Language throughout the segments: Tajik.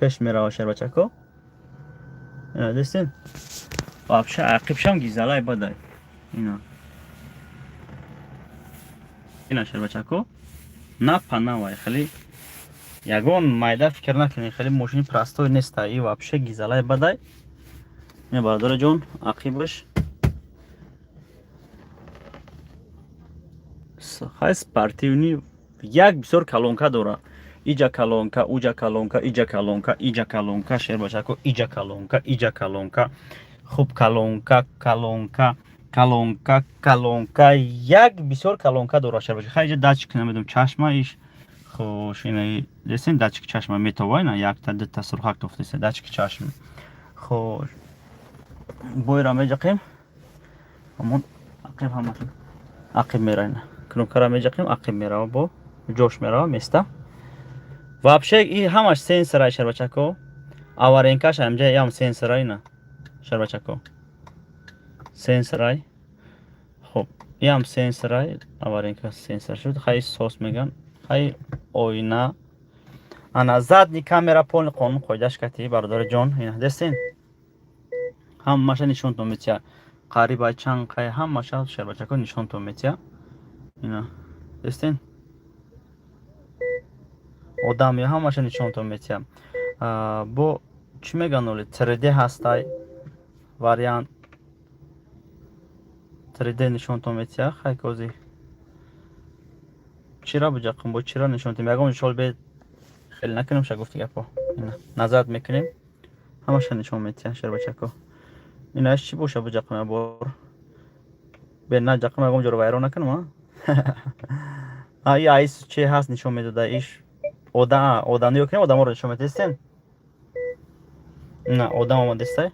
پیش میره شر بچکو. اینا دستین вообще عقبش هم گیزلای بده اینا شر بچکو نه پناه وای خیلی یگان майда фикр накунед хеле мошини простой нест и вообще гизалай бадай не бардор ҷон ақибаш хай спортивни як бисёр калонка дора иҷа калонка уҷа калонка иҷа калонка иҷа калонка шербашако иҷа калонка иҷа калонка хуб калонка калонка калонка калонка як бисёр калонка дора шербашако хай иҷа датчик намедум чашма иш خوش اینایی دستین دچک چشم میتوای نه یک تا دو تا سرخک توفتیسه دچک چشم خوش بوی را میجقیم همون عقیب همون عقیب میره نه کنون کرا میجقیم عقیب میره با جوش میره میسته вообще این همش سنسرای شربچکو آورینکاش همجا هم سنسرای نه شربچکو سنسرای خب این هم سنسرای آورینکاش سنسر شد خیلی سوس میگن ҳай оина ана задни камера полни қонун қоидаш кати бародари ҷон ина дестин ҳамаша нишонтон метия қариба чанд қай ҳамаша шербачако нишонтон метия ина дестин одам я ҳамаша нишонтон метия бо чӣ меган оли 3D ҳастай вариант 3D нишонтон метия хай кози چرا بجاکم با چرا نشون تیم یکم شال به خیلی نکنیم شگفتی گپا اینا نظرت میکنیم همش نشون میتیم شر بچکو اینا اش چی باشه بجاکم بار به نه جاکم یکم جلو وایرون نکنم ها ای ایس چه هست نشون میداده ایش آدم نیو کنیم آدم رو نشون میدستین نه آدم هم دسته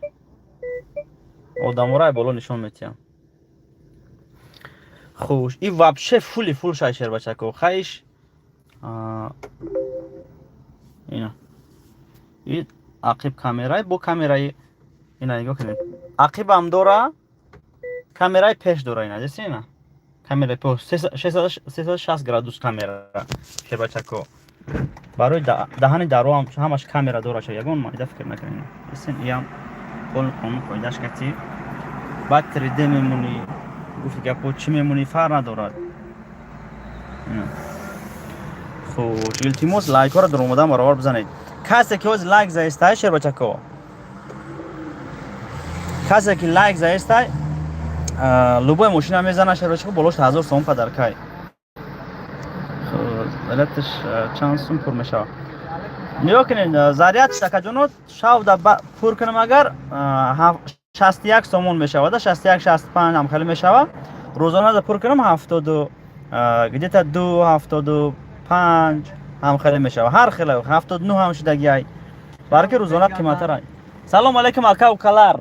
آدم رو بالا نشون میتیم خوش این вообще فول شای شر بچکو خیش اینا این عقب کامرای با کامرای اینا نگاه کنید عقب هم داره کامرای پیش داره اینا دستی اینا کامرای پیش 360 گرادوس کامرا شر بچکو برای دهان درو هم همش کامرا داره شو یگون ما فکر نکنین دستی ایام کل قانون پایداش کتی بعد 3D میمونی گفت گپو چی میمونی فرق ندارد خوش التماس لایک ها رو در اومدن برابر بزنید کسی که از لایک زایسته شیر بچکو کسی که لایک زایسته لوبای ماشین هم میزنه شیر بچکو بالاش 1000 سوم پدرکای علتش چند سوم پر میشه نیا کنین زریعت شکجونو شاو دا پر کنم اگر 61 سومون میشود 61 65 هم خیلی میشود روزانه پر کنم 72 گدیتا 2 75 هم خیلی میشود هر خیلی 79 هم شدگی برای که روزانه قیمت رای سلام علیکم اکا و کلار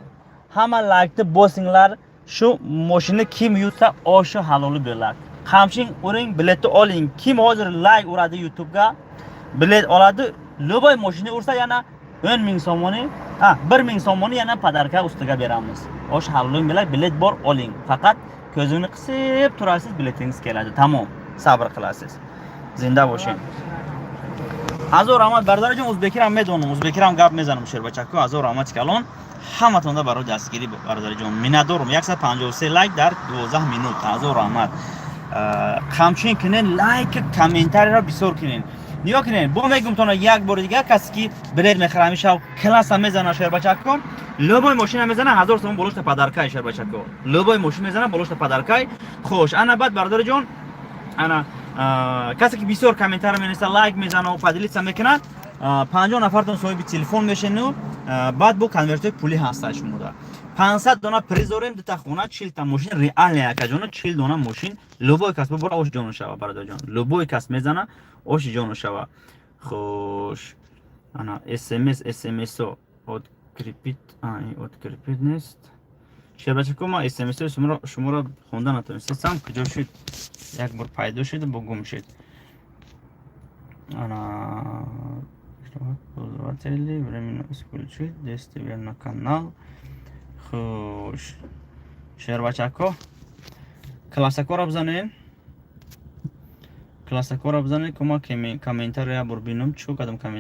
همه لایکت بوسینگلر شو ماشین کیم یوتا آشو حلالی بلک همچین اورین بلیت آلین کیم حاضر لایک اوراده یوتیوب گا بلیت آلاده لوبای ماشین اورسا یا نه 1000 سومونی 1000 سومونی yana padarka ustiga beramiz. Osh halloing bilan bilet bor oling. Faqat ko'zingizni qisib turasiz, biletingiz keladi. Tamom. Sabr qilasiz. Zinda bo'shing. Azor Ahmad Bardarojon o'zbeklar ham medonim, o'zbeklar ham gap mezanim sher bachakko. Azor Ahmad kalon hammatonda barod dastgiri Bardarojon. Minnatdorim. 153 لایک در 12 minut. Azor Ahmad. Hamchin kinin لایک کامنتاری را بسیار کنین. نیا کنین با میگم تو یک بار دیگه کسی که بلد میخره میشه کلاس هم میزنه شهر بچکو لوبای ماشین میزنه 1000 تومان بالوش تا پدرکای شهر بچکو لوبای ماشین میزنه بالوش تا پدرکای خوش انا بعد برادر جون انا کسی که بسیار کامنتار مینویسه لایک میزنه و پدلیت هم میکنه 50 نفرتون صاحب تلفن میشن و بعد با کنورتر پولی هستش مودا 500 دونه پریز داریم دو تا خونه 40 تا ماشین ریال نه یک جون 40 دونه ماشین لوبای کس ببر اوش جون شوا برادر جون لوبای کس میزنه اوش جون شوا خوش انا اس ام اس od کرپیت od کرپیت نیست چه بچه کوما اس ام اس شما را خوندن نتونستم کجا شد یک بار پیدا شد با گم شد انا позвольте временно исключить действие на канал خوش شهر بچکو کلاسیکو را بزنین کلاسیکو را بزنین که ما کامنتر یا بر بینم چو کدام کامنت